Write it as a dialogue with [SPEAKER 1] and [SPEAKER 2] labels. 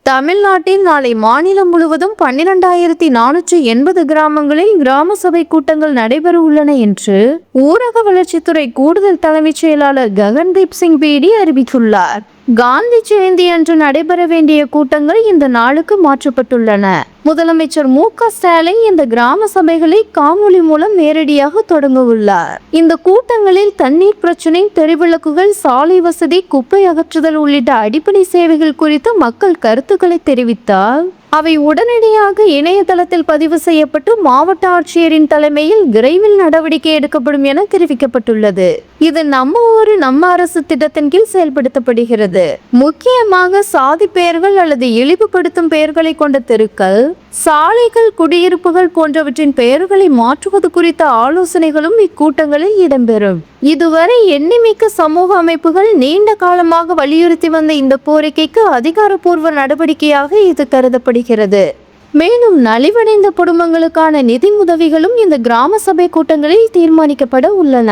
[SPEAKER 1] தமிழ்நாட்டில் நாளை மாநிலம் முழுவதும் 12,480 கிராமங்களில் கிராம சபை கூட்டங்கள் நடைபெற உள்ளன என்று ஊரக வளர்ச்சித்துறை கூடுதல் தலைமைச் செயலாளர் ககன்தீப் சிங் பேடி அறிவித்துள்ளார். காந்தி ஜெயந்தி அன்று நடைபெற வேண்டிய கூட்டங்கள் இந்த நாளுக்கு மாற்றப்பட்டுள்ளன. முதலமைச்சர் மு.க. ஸ்டாலின் இந்த கிராம சபைகளை காணொலி மூலம் நேரடியாக தொடங்க உள்ளார். இந்த கூட்டங்களில் தண்ணீர் பிரச்சினை, தெருவிளக்குகள், சாலை வசதி, குப்பை அகற்றுதல் உள்ளிட்ட அடிப்படை சேவைகள் குறித்து மக்கள் கருத்துக்களை தெரிவித்தால் அவை உடனடியாக இணையதளத்தில் பதிவு செய்யப்பட்டு மாவட்ட ஆட்சியரின் தலைமையில் விரைவில் நடவடிக்கை எடுக்கப்படும் என தெரிவிக்கப்பட்டுள்ளது. இது நம்ம ஊரு நம்ம அரசு திட்டத்தின் கீழ் செயல்படுத்தப்படுகிறது. முக்கியமாக சாதி பெயர்கள் அல்லது இழிவுபடுத்தும் பெயர்களை கொண்ட தெருக்கள், சாலைகள், குடியிருப்புகள் போன்றவற்றின் பெயர்களை மாற்றுவது குறித்த ஆலோசனைகளும் இக்கூட்டங்களில் இடம்பெறும். இதுவரை எண்ணிமிக்க சமூக அமைப்புகள் நீண்ட காலமாக வலியுறுத்தி வந்த இந்த கோரிக்கைக்கு அதிகாரப்பூர்வ நடவடிக்கையாக இது கருதப்படுகிறது. மேலும் நலிவடைந்த குடும்பங்களுக்கான நிதி உதவிகளும் இந்த கிராம சபை கூட்டங்களில் தீர்மானிக்கப்பட உள்ளன.